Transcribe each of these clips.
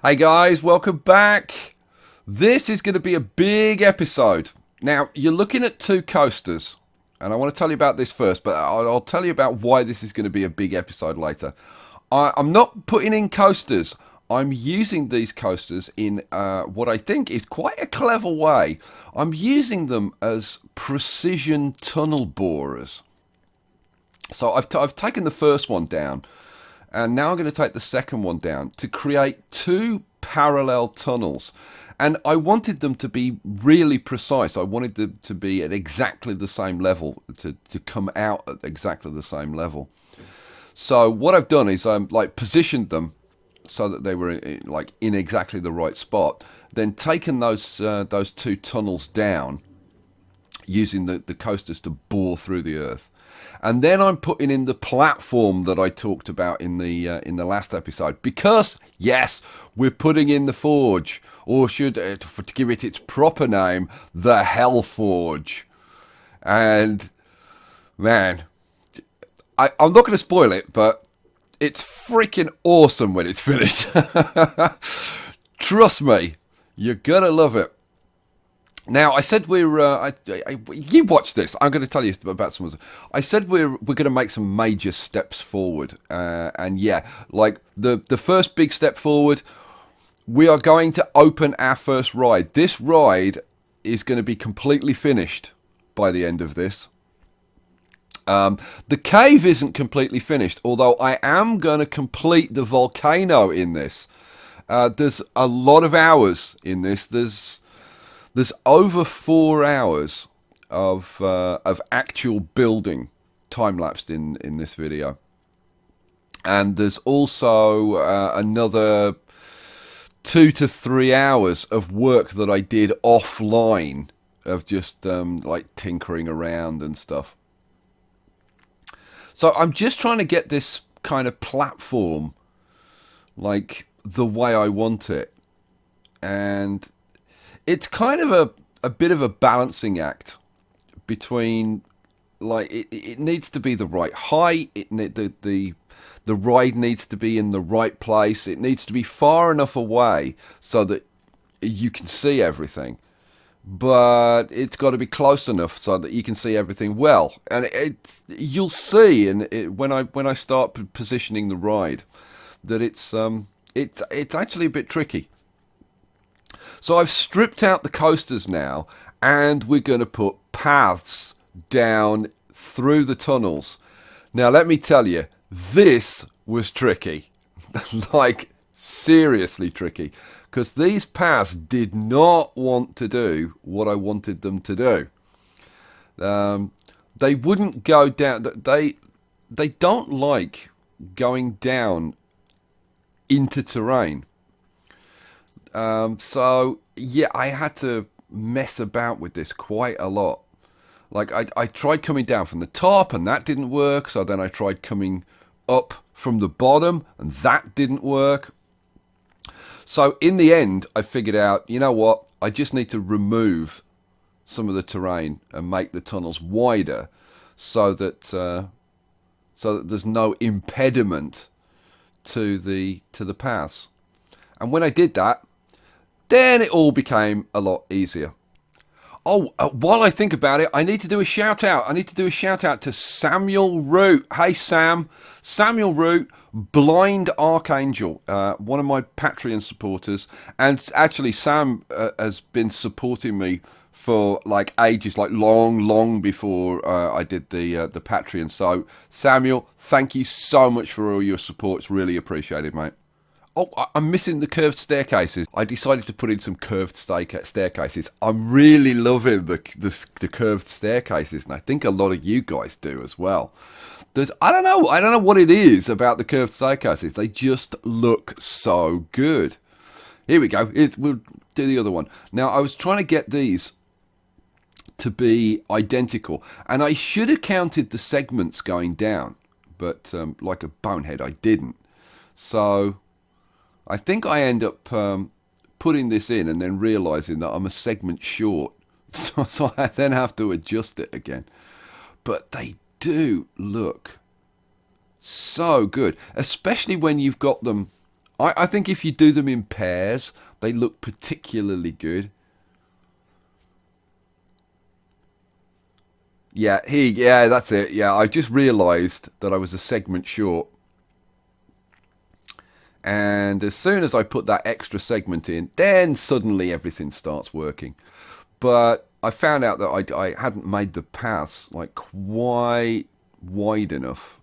Hey guys, welcome back. This is going to be a big episode. Now, you're looking at two coasters, and I want to tell you about this first, but I'll tell you about why this is going to be a big episode later. I'm not putting in coasters. I'm using these coasters in what I think is quite a clever way. I'm using them as precision tunnel borers. So I've taken the first one down. And now I'm going to take the second one down to create two parallel tunnels. And I wanted them to be really precise. I wanted them to be at exactly the same level, to come out at exactly the same level. So what I've done is I'm positioned them so that they were in exactly the right spot. Then taken those two tunnels down using the coasters to bore through the earth. And then I'm putting in the platform that I talked about in the last episode, because yes, we're putting in the forge, or should to give it its proper name, the Hell Forge. And man, I'm not going to spoil it, but it's freaking awesome when it's finished. Trust me, you're gonna love it. Now, I said you watch this. I'm going to tell you about some of this. I said we're going to make some major steps forward. And yeah, the first big step forward, we are going to open our first ride. This ride is going to be completely finished by the end of this. The cave isn't completely finished, although I am going to complete the volcano in this. There's a lot of hours in this. There's over 4 hours of actual building time-lapsed in this video. And there's also another 2 to 3 hours of work that I did offline of just tinkering around and stuff. So I'm just trying to get this kind of platform the way I want it. And it's kind of a bit of a balancing act between it needs to be the right height, the ride needs to be in the right place, it needs to be far enough away so that you can see everything, but it's got to be close enough so that you can see everything well. And you'll see when I start positioning the ride that it's actually a bit tricky. So I've stripped out the coasters now, and we're going to put paths down through the tunnels. Now, let me tell you, this was tricky. Seriously tricky. Because these paths did not want to do what I wanted them to do. They wouldn't go down. They don't like going down into terrain. So yeah, I had to mess about with this quite a lot. I tried coming down from the top and that didn't work. So then I tried coming up from the bottom and that didn't work. So in the end, I figured out, you know what? I just need to remove some of the terrain and make the tunnels wider so that there's no impediment to the paths. And when I did that, then it all became a lot easier. Oh, while I think about it, I need to do a shout out. I need to do a shout out to Samuel Root. Hey, Sam. Samuel Root, Blind Archangel, one of my Patreon supporters. And actually, Sam has been supporting me for ages, long before I did the Patreon. So, Samuel, thank you so much for all your support. It's really appreciated, mate. Oh, I'm missing the curved staircases. I decided to put in some curved staircases. I'm really loving the curved staircases, and I think a lot of you guys do as well. I don't know what it is about the curved staircases. They just look so good. Here we go. We'll do the other one. Now, I was trying to get these to be identical, and I should have counted the segments going down, but like a bonehead, I didn't. So I think I end up putting this in and then realising that I'm a segment short. So I then have to adjust it again. But they do look so good, especially when you've got them I think if you do them in pairs, they look particularly good. Yeah, yeah, that's it. Yeah, I just realised that I was a segment short. And as soon as I put that extra segment in, then suddenly everything starts working. But I found out that I hadn't made the paths like quite wide enough,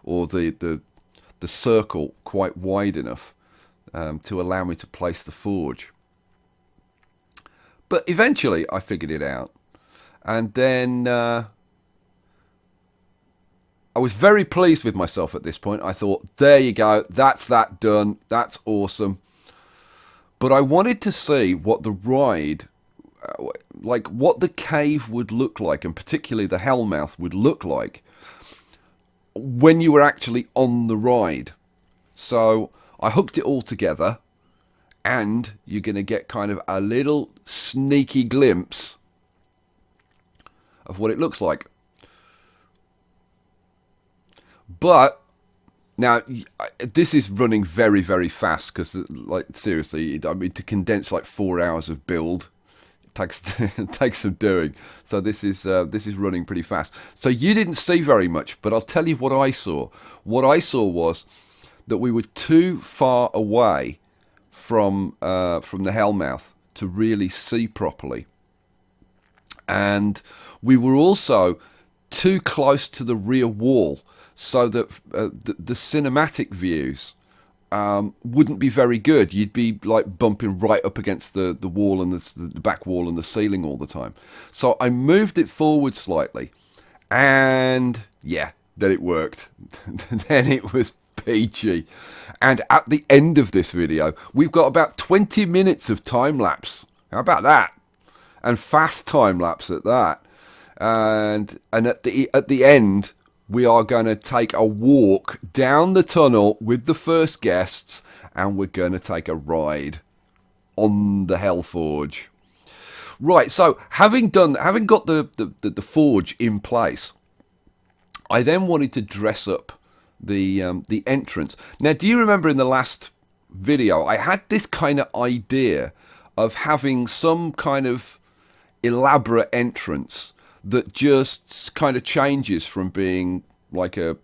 or the circle quite wide enough to allow me to place the forge. But eventually I figured it out. And then I was very pleased with myself at this point. I thought, there you go, that's that done, that's awesome. But I wanted to see what the ride, like what the cave would look like, and particularly the hellmouth would look like when you were actually on the ride. So I hooked it all together, and you're going to get kind of a little sneaky glimpse of what it looks like. But now this is running very, very fast because, like, seriously, I mean, to condense like 4 hours of build, it takes some doing. So this is running pretty fast. So you didn't see very much, but I'll tell you what I saw. What I saw was that we were too far away from the hellmouth to really see properly, and we were also too close to the rear wall, so that the cinematic views wouldn't be very good. You'd be like bumping right up against the wall and the back wall and the ceiling all the time. So I moved it forward slightly, and yeah, then it worked. Then it was peachy. And at the end of this video, we've got about 20 minutes of time lapse. How about that? And fast time lapse at that. And at the end, we are going to take a walk down the tunnel with the first guests, and we're going to take a ride on the Hellforge. Right, so having got the forge in place, I then wanted to dress up the entrance. Now, do you remember in the last video, I had this kind of idea of having some kind of elaborate entrance that just kind of changes from being like a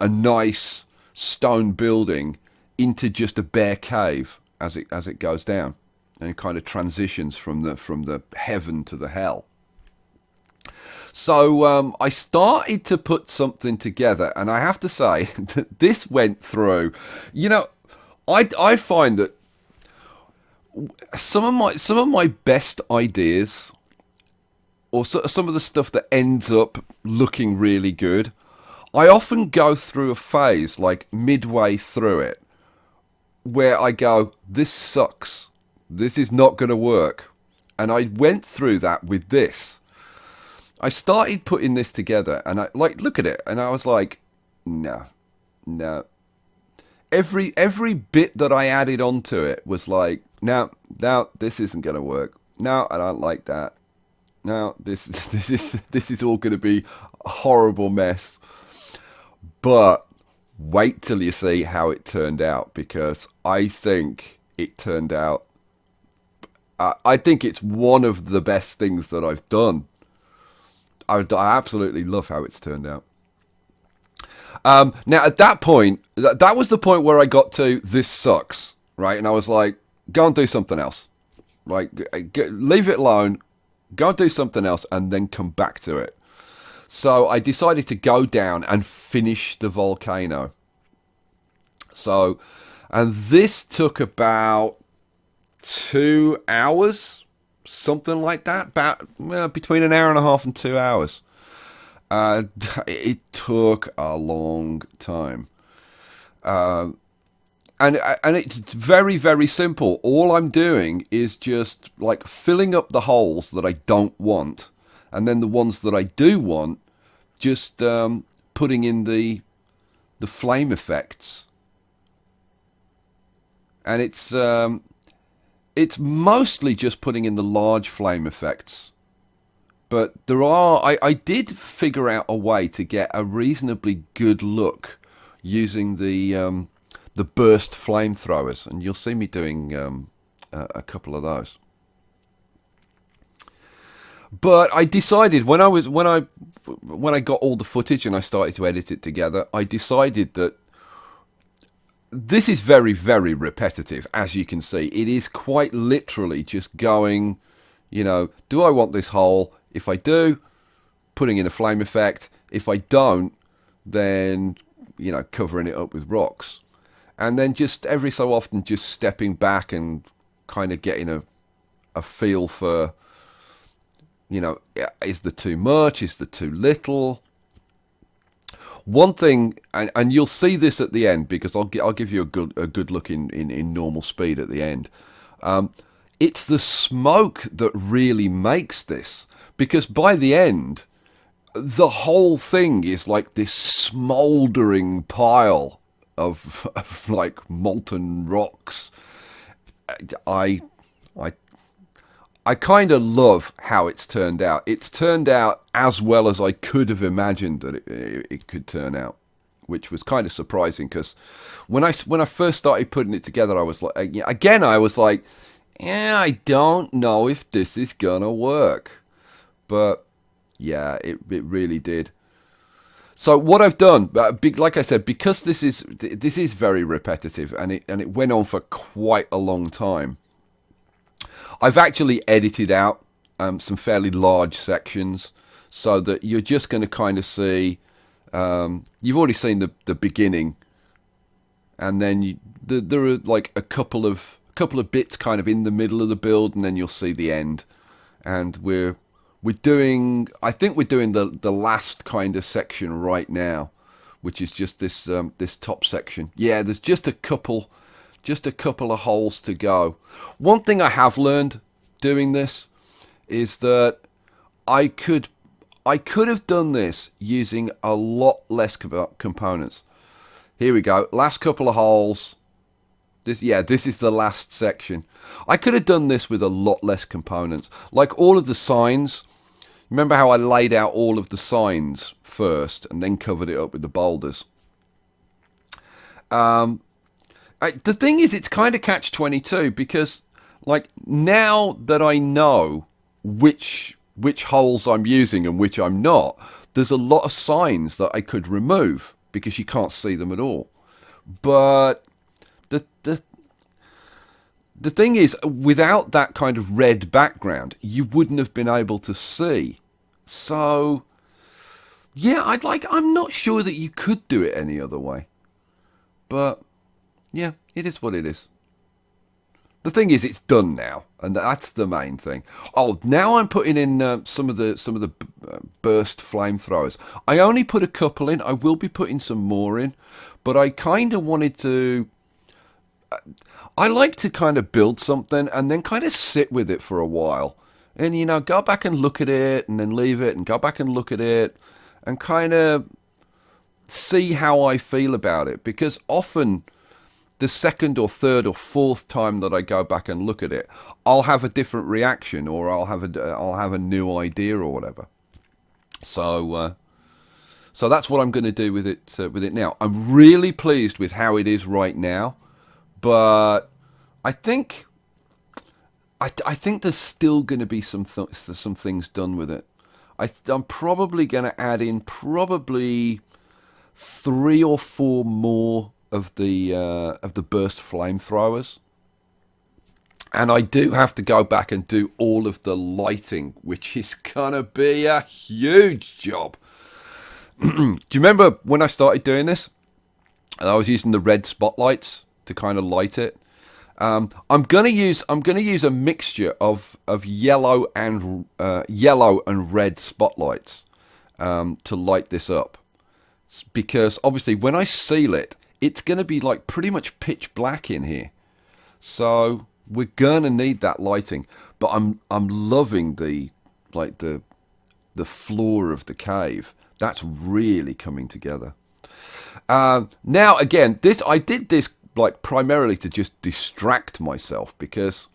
nice stone building into just a bare cave as it goes down, and kind of transitions from the heaven to the hell. So I started to put something together, and I have to say that this went through. You know, I find that some of my best ideas, or some of the stuff that ends up looking really good, I often go through a phase like midway through it where I go, this sucks, this is not going to work. And I went through that with this. I started putting this together, and I look at it, and I was like, no. Every bit that I added onto it was like, no, this isn't going to work. No, I don't like that. No, this is all going to be a horrible mess. But wait till you see how it turned out, because I think it turned out. I think it's one of the best things that I've done. I absolutely love how it's turned out. Now, at that point, that was the point where I got to, this sucks, right? And I was like, go and do something else. Like, leave it alone, go and do something else, and then come back to it. So I decided to go down and finish the volcano. So, and this took about 2 hours, something like that, about between an hour and a half and 2 hours. It took a long time. And it's very, very simple. All I'm doing is just like filling up the holes that I don't want, and then the ones that I do want, just putting in the flame effects. And it's mostly just putting in the large flame effects. But I did figure out a way to get a reasonably good look using the the burst flamethrowers, and you'll see me doing a couple of those. But I decided when I got all the footage and I started to edit it together, I decided that this is very, very repetitive. As you can see, it is quite literally just going, you know, do I want this hole? If I do, putting in a flame effect. If I don't, then, you know, covering it up with rocks. And then just every so often just stepping back and kind of getting a feel for, you know, is there too much? Is there too little? One thing, and you'll see this at the end, because I'll give you a good look in normal speed at the end. It's the smoke that really makes this, because by the end, the whole thing is like this smouldering pile of like molten rocks. I kind of love how it's turned out. It's turned out as well as I could have imagined that it could turn out, which was kind of surprising, because when I first started putting it together, I was like, again, I was like, yeah, I don't know if this is gonna work, but yeah, it really did. So what I've done, like I said, because this is very repetitive, and it went on for quite a long time, I've actually edited out some fairly large sections, so that you're just going to kind of see, you've already seen the beginning, and then there are like a couple of bits kind of in the middle of the build, and then you'll see the end. And I think we're doing the last kind of section right now, which is just this top section. Yeah, there's just a couple of holes to go. One thing I have learned doing this is that I could have done this using a lot less components. Here we go. Last couple of holes. This is the last section. I could have done this with a lot less components. Like all of the signs. Remember how I laid out all of the signs first and then covered it up with the boulders? The thing is, it's kind of catch-22, because like now that I know which holes I'm using and which I'm not, there's a lot of signs that I could remove because you can't see them at all. But the thing is, without that kind of red background, you wouldn't have been able to see. So yeah, I'm not sure that you could do it any other way. But yeah, it is what it is. The thing is, it's done now, and that's the main thing. Oh, now I'm putting in some of the burst flamethrowers. I only put a couple in. I will be putting some more in, but I kind of wanted to. I like to kind of build something and then kind of sit with it for a while, and, you know, go back and look at it, and then leave it, and go back and look at it, and kind of see how I feel about it. Because often, the second or third or fourth time that I go back and look at it, I'll have a different reaction, or I'll have a new idea or whatever. So that's what I'm going to do with it now. I'm really pleased with how it is right now, but I think there's still going to be some things done with it. I'm probably going to add in probably 3 or 4 more of the burst flamethrowers, and I do have to go back and do all of the lighting, which is gonna be a huge job. Do you remember when I started doing this? I was using the red spotlights to kind of light it. I'm gonna use a mixture of yellow and red spotlights to light this up, because obviously when I seal it, it's going to be like pretty much pitch black in here. So we're going to need that lighting. But I'm loving the floor of the cave. That's really coming together. Now again, I did this like primarily to just distract myself, because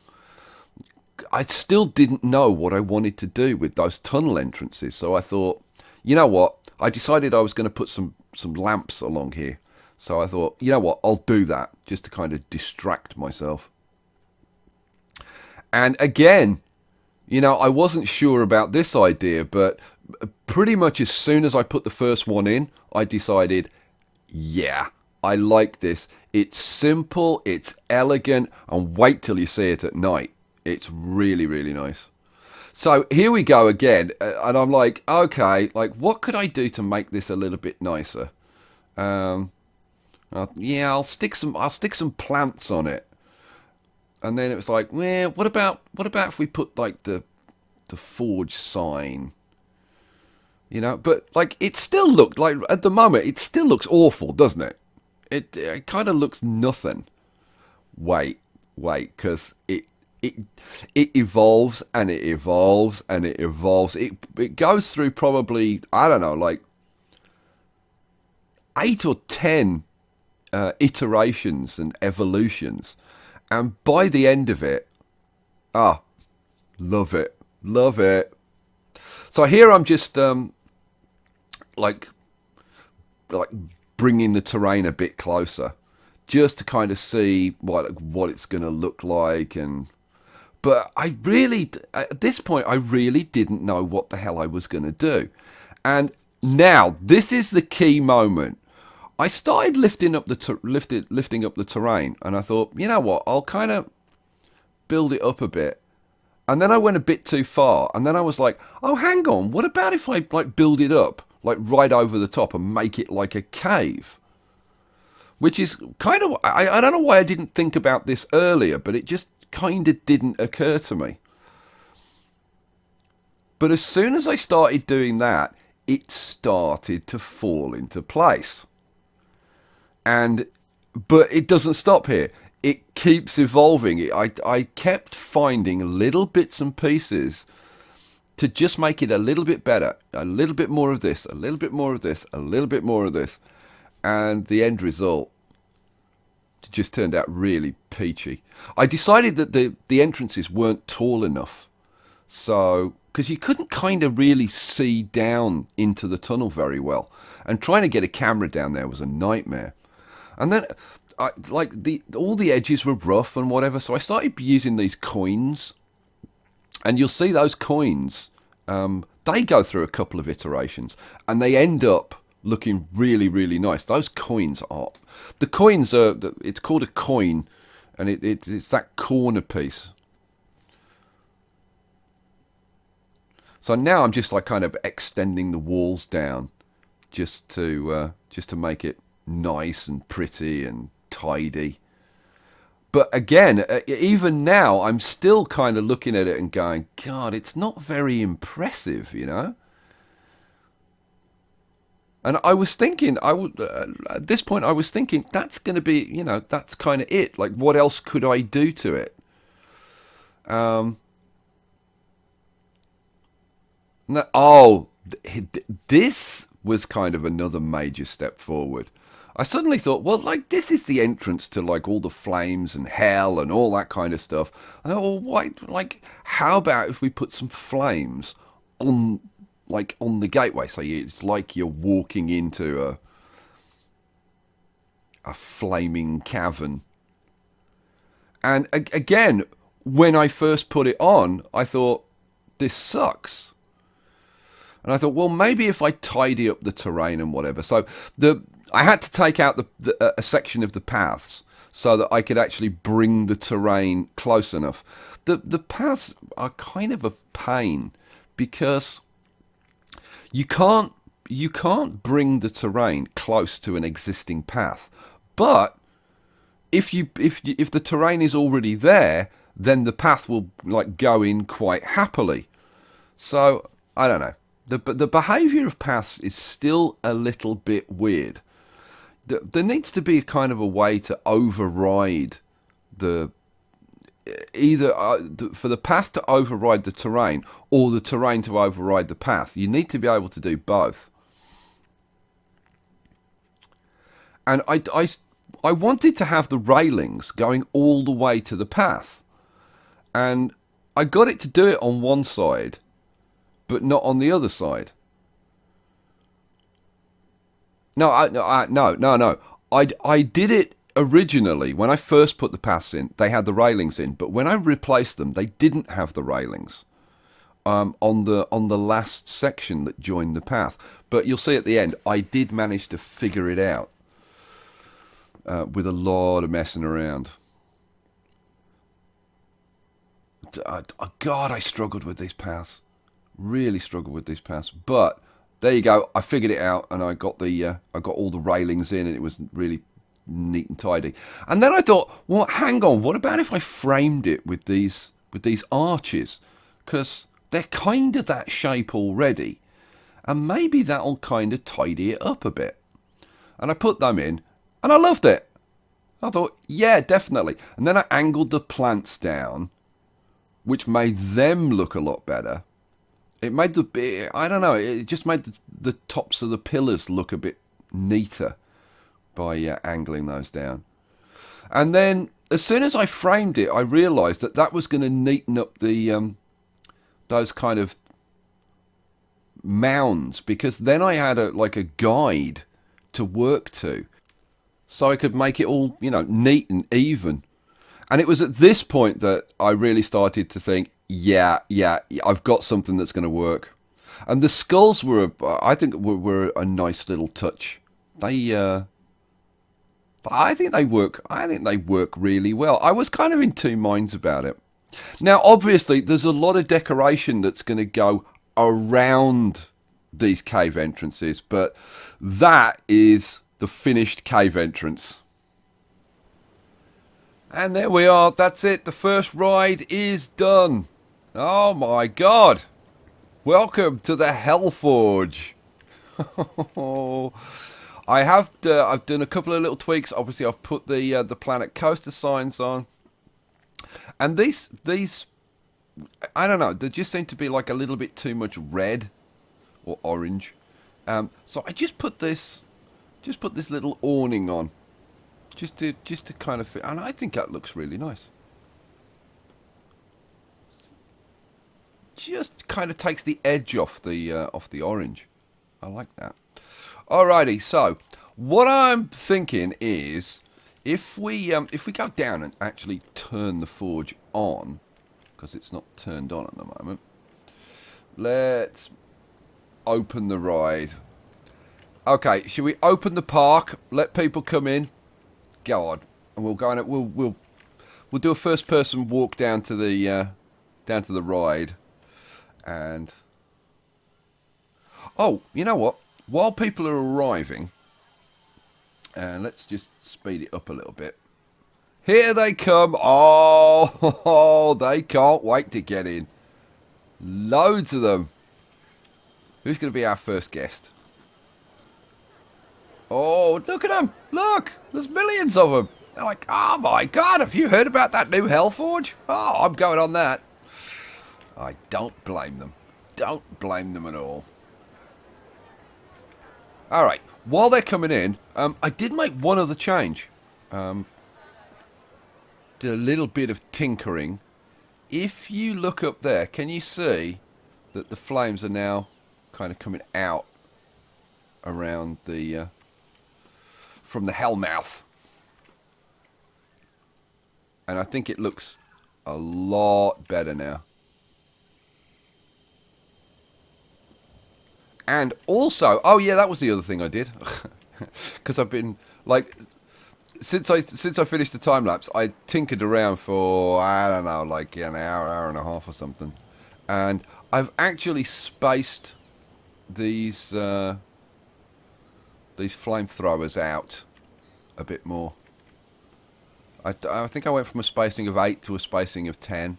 I still didn't know what I wanted to do with those tunnel entrances. So I thought, you know what? I decided I was going to put some lamps along here. So I thought, you know what, I'll do that just to kind of distract myself. And again, you know, I wasn't sure about this idea, but pretty much as soon as I put the first one in, I decided, yeah, I like this. It's simple, it's elegant, and wait till you see it at night. It's really, really nice. So here we go again, and I'm like, okay, like what could I do to make this a little bit nicer? Yeah, I'll stick some plants on it. And then it was like, well, what about if we put like the Forge sign? You know, but like it still looked like at the moment it still looks awful, doesn't it? It kind of looks nothing. Wait, because it evolves and it evolves and it evolves. It goes through probably, I don't know, like 8 or 10 iterations and evolutions, and by the end of it, love it. So here I'm just like bringing the terrain a bit closer, just to kind of see what it's going to look like. But I really, at this point, I really didn't know what the hell I was going to do. And now this is the key moment. I started lifting up the terrain, and I thought, you know what, I'll kind of build it up a bit. And then I went a bit too far, and then I was like, oh, hang on, what about if I like build it up like right over the top and make it like a cave? Which is kind of, I don't know why I didn't think about this earlier, but it just kind of didn't occur to me. But as soon as I started doing that, it started to fall into place. But it doesn't stop here. It keeps evolving. I kept finding little bits and pieces to just make it a little bit better. A little bit more of this, a little bit more of this, a little bit more of this. And the end result just turned out really peachy. I decided that the entrances weren't tall enough. So, because you couldn't kind of really see down into the tunnel very well. And trying to get a camera down there was a nightmare. And then, all the edges were rough and whatever, so I started using these coins. And you'll see those coins, they go through a couple of iterations, and they end up looking really, really nice. Those coins are... The coins are... It's called a coin, and it's that corner piece. So now I'm just like kind of extending the walls down, just to make it nice and pretty and tidy. But again, even now, I'm still kind of looking at it and going, God, it's not very impressive, you know? And I was thinking, at this point, I was thinking, that's going to be, you know, that's kind of it. Like, what else could I do to it? This was kind of another major step forward. I suddenly thought, well, like, this is the entrance to, like, all the flames and hell and all that kind of stuff. And I thought, well, why, like, how about if we put some flames on, like, on the gateway? So it's like you're walking into a flaming cavern. And again, when I first put it on, I thought, this sucks. And I thought, well, maybe if I tidy up the terrain and whatever. So I had to take out a section of the paths so that I could actually bring the terrain close enough. The paths are kind of a pain because you can't bring the terrain close to an existing path. But if the terrain is already there, then the path will like go in quite happily. So I don't know. The behaviour of paths is still a little bit weird. There needs to be kind of a way to override for the path to override the terrain or the terrain to override the path. You need to be able to do both. And I wanted to have the railings going all the way to the path. And I got it to do it on one side, but not on the other side. No. I did it originally when I first put the paths in. They had the railings in, but when I replaced them, they didn't have the railings on the last section that joined the path. But you'll see at the end, I did manage to figure it out with a lot of messing around. God, I struggled with these paths. Really struggled with these paths. But there you go. I figured it out, and I got all the railings in, and it was really neat and tidy. And then I thought, well, hang on. What about if I framed it with these arches? Because they're kind of that shape already, and maybe that'll kind of tidy it up a bit. And I put them in, and I loved it. I thought, yeah, definitely. And then I angled the plants down, which made them look a lot better. It made I don't know, it just made the tops of the pillars look a bit neater by angling those down. And then, as soon as I framed it, I realised that was going to neaten up the those kind of mounds, because then I had a guide to work to, so I could make it all, neat and even. And it was at this point that I really started to think, yeah, I've got something that's going to work. And the skulls were a nice little touch. I think they work. I think they work really well. I was kind of in two minds about it. Now, obviously, there's a lot of decoration that's going to go around these cave entrances, but that is the finished cave entrance. And there we are. That's it. The first ride is done. Oh my God! Welcome to the Hellforge. I've done a couple of little tweaks. Obviously, I've put the Planet Coaster signs on, and these I don't know. They just seem to be like a little bit too much red or orange. So I just put this little awning on. Just to kind of fit, and I think that looks really nice. Just kind of takes the edge off the orange. I like that. Alrighty, so what I'm thinking is if we go down and actually turn the forge on, because it's not turned on at the moment. Let's open the ride. Okay, should we open the park? Let people come in. Go on, and we'll go on it. We'll do a first-person walk down to the ride, and oh, you know what? While people are arriving, and let's just speed it up a little bit. Here they come! Oh, they can't wait to get in. Loads of them. Who's going to be our first guest? Oh, look at them! Look! There's millions of them! They're like, oh my God, have you heard about that new Hellforge? Oh, I'm going on that. I don't blame them. Don't blame them at all. Alright, while they're coming in, I did make one other change. Did a little bit of tinkering. If you look up there, can you see that the flames are now kind of coming out around the... from the Hellmouth, and I think it looks a lot better now. And also, oh yeah, that was the other thing I did, because I've been like, since I finished the time lapse, I tinkered around for I don't know, like an hour and a half or something, and I've actually spaced these flamethrowers out a bit more. I think I went from a spacing of 8 to a spacing of 10,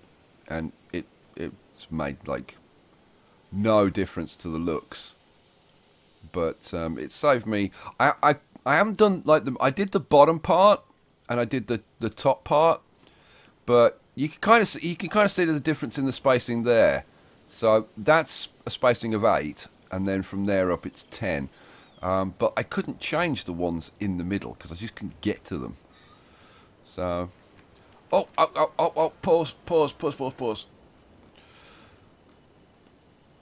and it's made like no difference to the looks, but it saved me. I haven't done like I did the bottom part and I did the top part, but you can kind of see the difference in the spacing there. So that's a spacing of 8, and then from there up it's 10. But I couldn't change the ones in the middle because I just couldn't get to them. So, pause.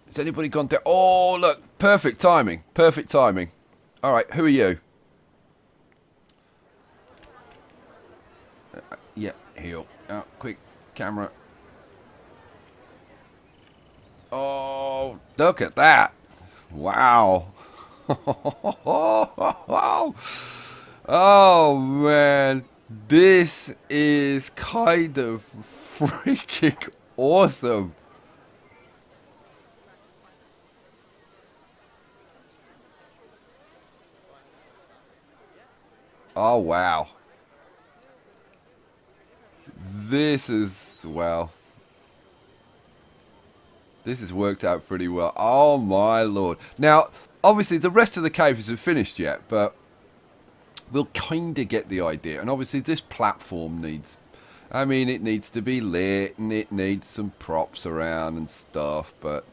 Has anybody gone down? Oh, look, perfect timing. All right, who are you? Yeah, heal. Quick, camera. Oh, look at that. Wow. Oh, man. This is kind of freaking awesome. Oh, wow. This is, well, this has worked out pretty well. Oh, my lord. Now, obviously, the rest of the cave isn't finished yet, but we'll kind of get the idea. And obviously, this platform needs, I mean, it needs to be lit and it needs some props around and stuff, but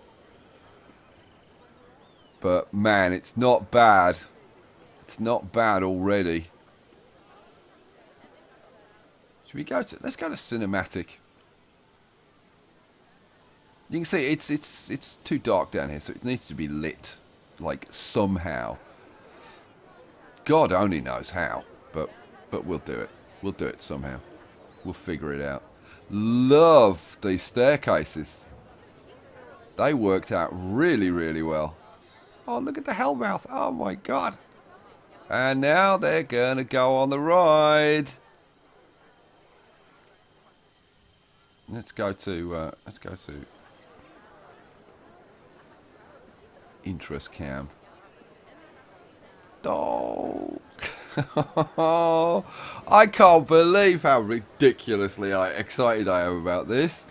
man, it's not bad. It's not bad already. Should we go to, let's go to cinematic. You can see it's too dark down here, so it needs to be lit, like, somehow. God only knows how, but we'll do it. We'll do it somehow. We'll figure it out. Love these staircases. They worked out really, really well. Oh, look at the hellmouth. Oh, my God. And now they're going to go on the ride. Let's go to interest cam. Oh. I can't believe how ridiculously excited I am about this.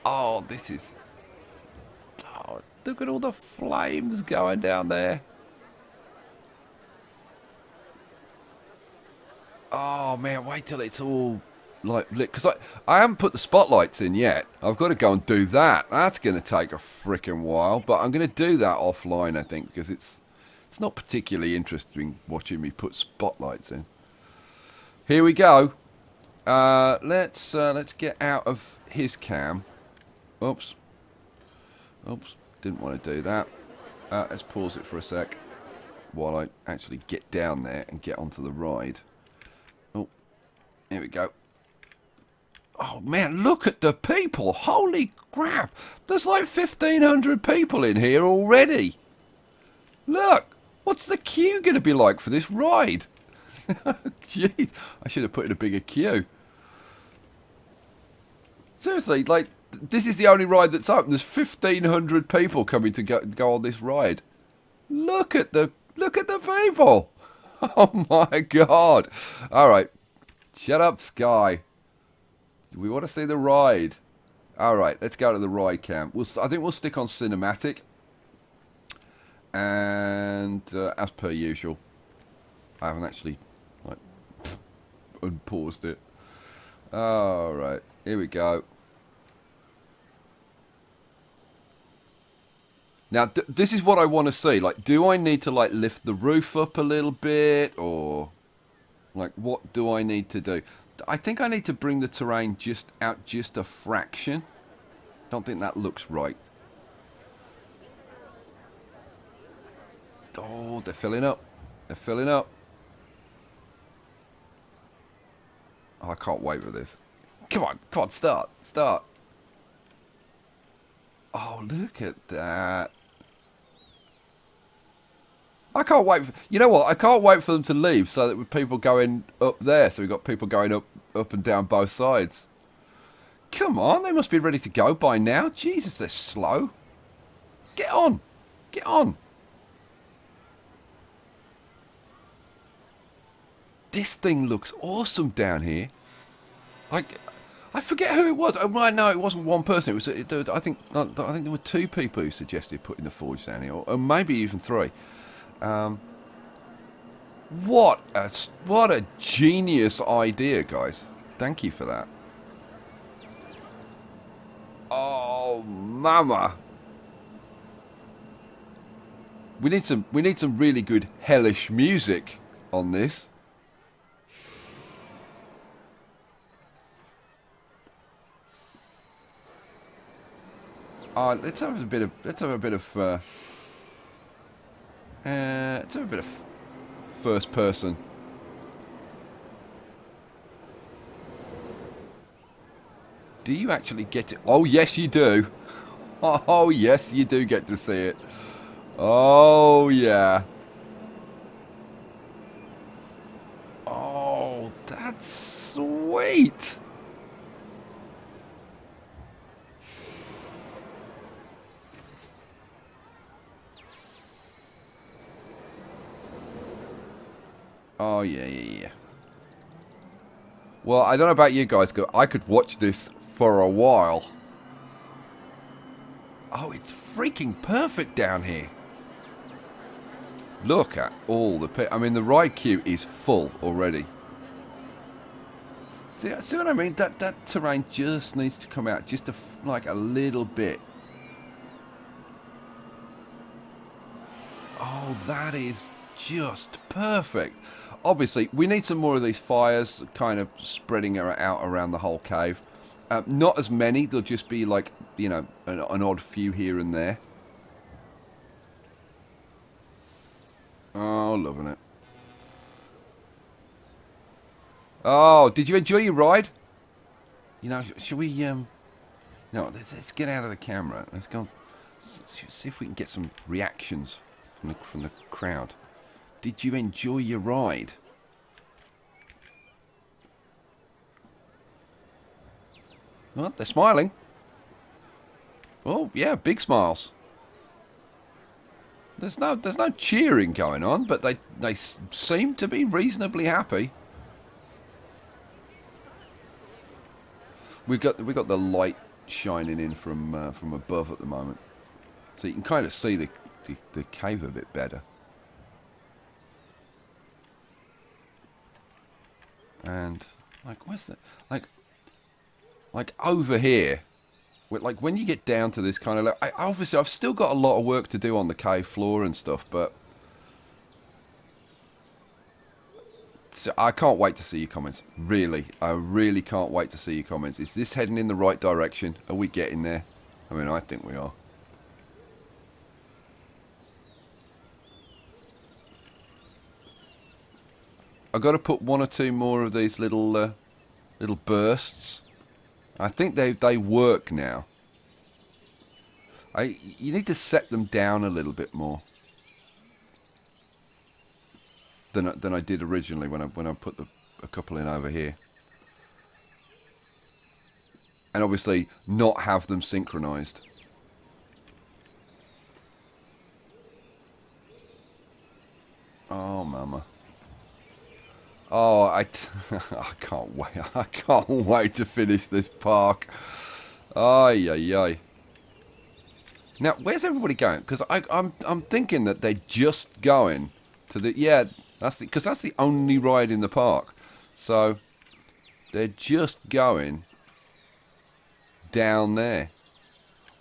Oh, this is... Oh, look at all the flames going down there. Oh, man, wait till it's all, like, lit. Because I haven't put the spotlights in yet. I've got to go and do that. That's going to take a freaking while. But I'm going to do that offline, I think, because it's not particularly interesting watching me put spotlights in. Here we go. Let's get out of his cam. Oops. Oops. Didn't want to do that. Let's pause it for a sec while I actually get down there and get onto the ride. Oh, here we go. Oh, man, look at the people. Holy crap. There's like 1,500 people in here already. Look. What's the queue going to be like for this ride? Jeez. I should have put in a bigger queue. Seriously, like, this is the only ride that's open. There's 1,500 people coming to go on this ride. Look at the people. Oh my God. All right. Shut up, Skye. We want to see the ride. All right, let's go to the ride cam. I think we'll stick on cinematic. And as per usual, I haven't actually like unpaused it. All right, here we go. Now, this is what I want to see. Like, do I need to, like, lift the roof up a little bit? Or, like, what do I need to do? I think I need to bring the terrain out just a fraction. Don't think that looks right. Oh, they're filling up. They're filling up. Oh, I can't wait for this. Come on, start. Oh, look at that. I can't wait for, you know what? I can't wait for them to leave so that with people going up there, so we've got people going up and down both sides. Come on, they must be ready to go by now. Jesus, they're slow. Get on. Get on. This thing looks awesome down here. Like, I forget who it was. Oh, right, no, it wasn't one person. I think there were two people who suggested putting the forge down here, or maybe even three. What a genius idea, guys. Thank you for that. Oh, mama. We need some really good hellish music on this. Let's have a bit of first person. Do you actually get to... Oh, yes, you do. Oh, yes, you do get to see it. Oh, yeah. Oh, that's sweet. Oh, yeah, yeah, yeah. Well, I don't know about you guys, but I could watch this for a while. Oh, it's freaking perfect down here. Look at all the... I mean, the ride queue is full already. See what I mean? That terrain just needs to come out just like a little bit. Oh, that is just perfect. Obviously, we need some more of these fires kind of spreading out around the whole cave. Not as many. There'll just be like, you know, an odd few here and there. Oh, loving it. Oh, did you enjoy your ride? You know, should we, no, let's get out of the camera. Let's go, see if we can get some reactions from the crowd. Did you enjoy your ride? Well, they're smiling. Oh, yeah, big smiles. There's no cheering going on, but they seem to be reasonably happy. We got the light shining in from above at the moment, so you can kind of see the cave a bit better. And like, where's that? Like over here, like when you get down to this kind of, obviously I've still got a lot of work to do on the cave floor and stuff, but so I can't wait to see your comments. Really, I really can't wait to see your comments. Is this heading in the right direction? Are we getting there? I mean, I think we are. I've got to put one or two more of these little bursts. I think they work now. You need to set them down a little bit more than I did originally when I put a couple in over here. And obviously not have them synchronized. Oh, mama. Oh, I can't wait. I can't wait to finish this park. Ay, ay, ay. Now, where's everybody going? Because I'm thinking that they're just going to the... Yeah, because that's the only ride in the park. So, they're just going down there.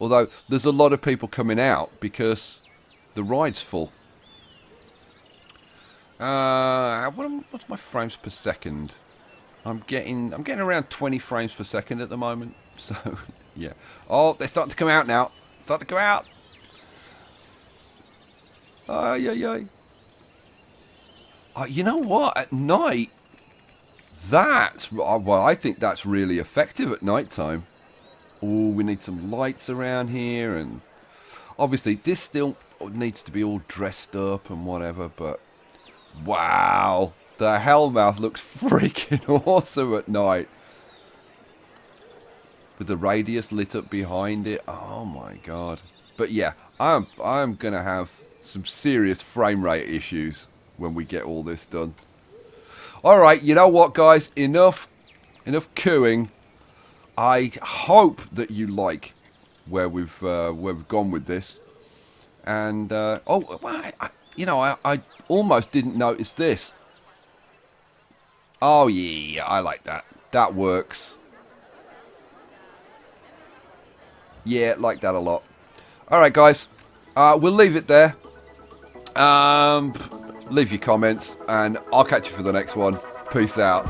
Although, there's a lot of people coming out because the ride's full. What's my frames per second? I'm getting around 20 frames per second at the moment. So, yeah. Oh, they're starting to come out now. Starting to come out. Ay, ay, ay. Oh, you know what? At night, well, I think that's really effective at night time. Oh, we need some lights around here, and obviously this still needs to be all dressed up and whatever, but wow, the Hellmouth looks freaking awesome at night. With the radius lit up behind it. Oh my god. But yeah, I'm going to have some serious frame rate issues when we get all this done. Alright, you know what guys, enough cooing. I hope that you like where we've gone with this. And, I almost didn't notice this. Oh yeah, I like that. That works. Yeah, like that a lot. Alright guys, we'll leave it there. Leave your comments and I'll catch you for the next one. Peace out.